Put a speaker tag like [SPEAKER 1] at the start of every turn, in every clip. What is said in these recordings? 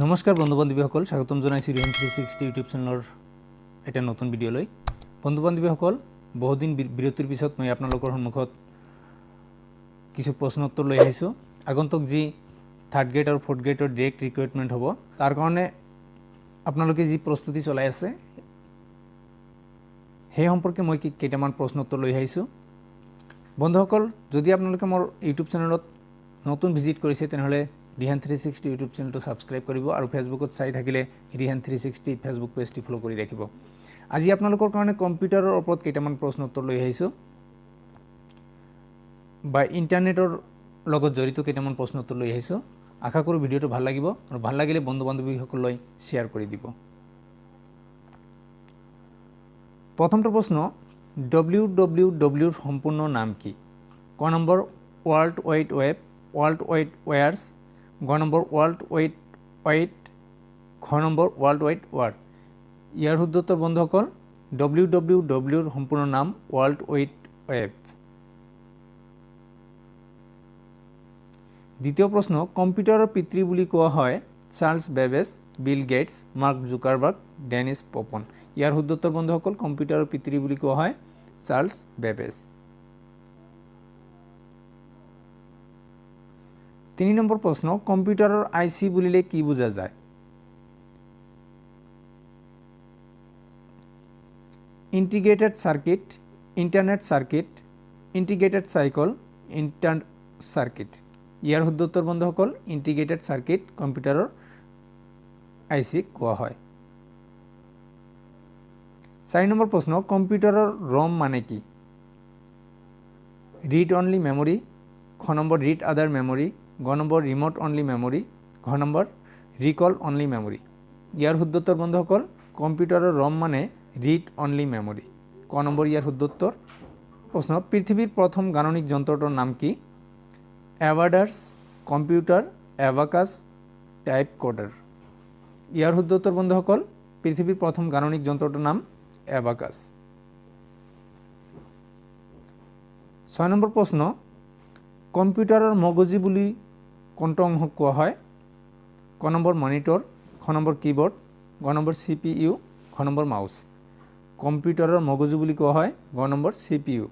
[SPEAKER 1] নমস্কাৰ বন্ধু বান্ধৱীসকল, স্বাগতম জনাইছোঁ ৰিহান 360 ইউটিউব চেনেলৰ এটা নতুন ভিডিঅ'লৈ। বন্ধু বান্ধৱীসকল, বহুদিন বিৰতিৰ পিছত মই আপোনালোকৰ সন্মুখত কিছু প্ৰশ্ন উত্তৰ লৈ আহিছোঁ। আগন্তুক যি থাৰ্ড গ্ৰেড আৰু ফ'ৰ্থ গ্ৰেডৰ ডাইৰেক্ট ৰিক্ৰুইটমেণ্ট হ'ব, তাৰ কাৰণে আপোনালোকে যি প্ৰস্তুতি চলাই আছে সেই সম্পৰ্কে মই কেইটামান প্ৰশ্ন উত্তৰ লৈ আহিছোঁ। বন্ধুসকল, যদি আপোনালোকে মোৰ ইউটিউব চেনেলত নতুন ভিজিট কৰিছে তেনেহ'লে ৰিহান 360 ইউটিউব চেনেলটো ছাবস্ক্ৰাইব কৰিব আৰু ফেচবুকত চাই থাকিলে ৰিহান 360 ফেচবুক পেজটি ফ'ল' কৰি ৰাখিব। আজি আপোনালোকৰ কাৰণে কম্পিউটাৰৰ ওপৰত কেইটামান প্ৰশ্ন উত্তৰ লৈ আহিছোঁ বা ইণ্টাৰনেটৰ লগত জড়িত কেইটামান প্ৰশ্ন উত্তৰ লৈ আহিছোঁ। আশা কৰোঁ ভিডিঅ'টো ভাল লাগিব আৰু ভাল লাগিলে বন্ধু বান্ধৱীসকললৈ শ্বেয়াৰ কৰি দিব। প্ৰথমটো প্ৰশ্ন, WWWৰ সম্পূৰ্ণ নাম কি? ক number world wide web, world wide wears, গ নম্বৰ ৱৰ্ল্ড ৱাইড ৱাইড, ঘ নম্বৰ ৱৰ্ল্ড ৱাইড ৱাৰ। ইয়াৰ শুদ্ধ উত্তৰ বন্ধুসকল, WWWৰ সম্পূৰ্ণ নাম ৱৰ্ল্ড ৱাইড ৱেব। দ্বিতীয় প্ৰশ্ন, কম্পিউটাৰৰ পিতৃ বুলি কোৱা হয় Charles Babbage, Bill Gates, Mark Zuckerberg, Dennis Papin. ইয়াৰ শুদ্ধ উত্তৰ বন্ধুসকল, কম্পিউটাৰৰ পিতৃ বুলি কোৱা হয় চাৰ্লছ বেবেজ। 3 নম্বৰ প্ৰশ্ন, কম্পিউটাৰৰ IC বুলিলে কি বুজা যায়? Integrated circuit, internet circuit, integrated cycle, inter circuit. ইয়াৰ শুদ্ধ উত্তৰ বন্ধুসকল, ইণ্টিগ্ৰেটেড চাৰ্কিট কম্পিউটাৰৰ IC কোৱা হয়। 4 নম্বৰ প্ৰশ্ন, কম্পিউটাৰৰ ROM মানে কি? ৰিড অনলি মেমৰি, খ নম্বৰ ৰিড আদাৰ মেমৰি, গ নম্বৰ ৰিম'ট অনলি মেমৰি, ঘ নম্বৰ ৰিকল অনলি মেমৰি। ইয়াৰ শুদ্ধ উত্তৰ বন্ধুসকল, কম্পিউটাৰৰ ROM মানে ৰিড অনলি মেমৰি, ক নম্বৰ ইয়াৰ শুদ্ধ উত্তৰ। প্ৰশ্ন, পৃথিৱীৰ প্ৰথম গাণনিক যন্ত্ৰটোৰ নাম কি? এভাডাৰ্ছ, কম্পিউটাৰ, এভাকাছ, টাইপ কোডাৰ। ইয়াৰ শুদ্ধ উত্তৰ বন্ধুসকল, পৃথিৱীৰ প্ৰথম গাণনিক যন্ত্ৰটোৰ নাম এভাকাছ। 6 নম্বৰ প্ৰশ্ন, কম্পিউটাৰৰ মগজু বুলি কোনটো অংশক কোৱা হয়? ক নম্বৰ মনিটৰ, খ নম্বৰ কীবৰ্ড, গ নম্বৰ CPU, ঘ নম্বৰ মাউচ। কম্পিউটাৰৰ মগজু বুলি কোৱা হয় গ নম্বৰ CPU।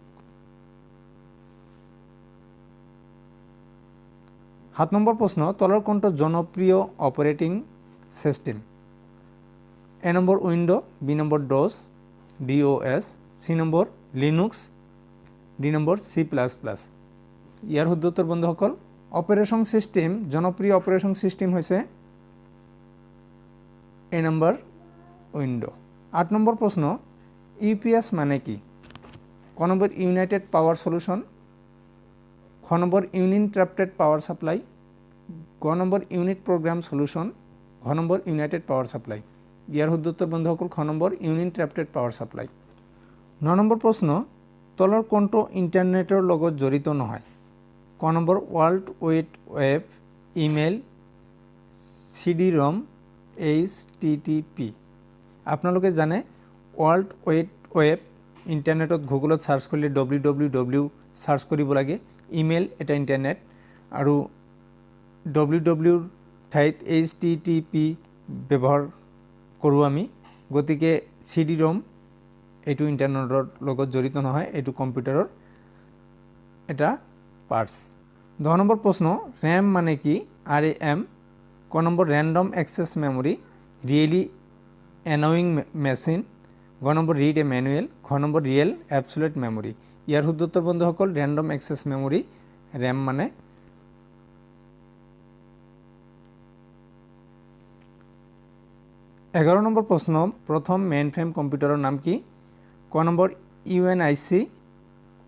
[SPEAKER 1] 7 নম্বৰ প্ৰশ্ন, তলৰ কোনটো জনপ্ৰিয় operating system? A number Windows', B number DOS, DOS, C number Linux, D number C++। ইয়াৰ শুদ্ধ উত্তৰ বন্ধুসকল, অপাৰেশ্যন চিষ্টেম, জনপ্ৰিয় অপাৰেশ্যন চিষ্টেম হৈছে এ নম্বৰ উইণ্ড'। 8 নম্বৰ প্ৰশ্ন, UPS মানে কি? ক নম্বৰ ইউনাইটেড পাৱাৰ সলিউশ্যন, খ নম্বৰ ইউনিণ্টাৰাপ্টেড পাৱাৰ ছাপ্লাই, গ নম্বৰ ইউনিট প্ৰগ্ৰাম সলিউশ্যন, ঘ নম্বৰ ইউনাইটেড পাৱাৰ ছাপ্লাই। ইয়াৰ শুদ্ধ উত্তৰ বন্ধুসকল, খ number uninterrupted power supply. 9 number প্ৰশ্ন, তলৰ কোনটো ইণ্টাৰনেটৰ লগত জড়িত নহয়? ক number world wide web, email, CD-ROM, HTTP। আপোনালোকে জানে ৱৰ্ল্ড ৱাইড ৱেব ইণ্টাৰনেটত গুগলত চাৰ্চ কৰিলে WWW চাৰ্চ কৰিব লাগে। ইমেইল এটা ইণ্টাৰনেট আৰু WWWৰ ঠাইত HTTP ব্যৱহাৰ কৰোঁ আমি। গতিকে CD-ROM এইটো ইণ্টাৰনেটৰ লগত জড়িত নহয়, এইটো কম্পিউটাৰৰ এটা পাৰ্টছ। 10 নম্বৰ প্ৰশ্ন, RAM মানে কি? RAM, ক নম্বৰ random access memory, really annoying machine, গ নম্বৰ ৰিড এ মেনুৱেল, ঘ নম্বৰ ৰিয়েল এবছলিউট মেমৰি। ইয়াৰ শুদ্ধ উত্তৰ বন্ধুসকল, ৰেণ্ডম এক্সেছ মেমৰি, RAM মানে। 11 নম্বৰ প্ৰশ্ন, প্ৰথম মেইন ফ্ৰেম কম্পিউটাৰৰ নাম কি? ক নম্বৰ UNIC,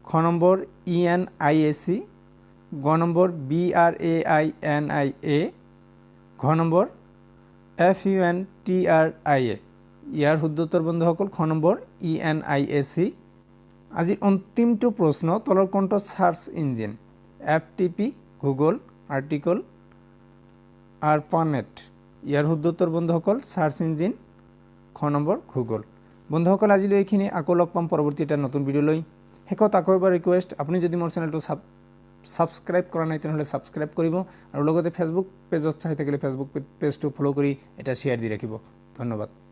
[SPEAKER 1] খ নম্বৰ ENIAC, গ নম্বৰ BRAINIA, ঘ নম্বৰ FUNTRIA। ইয়াৰ শুদ্ধ উত্তৰ বন্ধুসকল, খ নম্বৰ ENIAC। আজিৰ অন্তিমটো প্ৰশ্ন, তলৰ কোনটো search engine? FTP, Google, article, ARPANET। ইয়াৰ শুদ্ধ উত্তৰ বন্ধুসকল, চাৰ্চ ইঞ্জিন খ নম্বৰ গুগল। বন্ধুসকল, আজিলৈ এইখিনি। আকৌ লগ পাম পৰৱৰ্তী এটা নতুন ভিডিঅ'লৈ। শেষত আকৌ এবাৰ ৰিকুৱেষ্ট, আপুনি যদি মোৰ চেনেলটো ছাবস্ক্ৰাইব কৰা নাই তেনেহ'লে ছাবস্ক্ৰাইব কৰিব আৰু লগতে ফেচবুক পেজত চাই থাকিলে ফেচবুক পেজটো ফ'ল' কৰি এটা শ্বেয়াৰ দি ৰাখিব। ধন্যবাদ।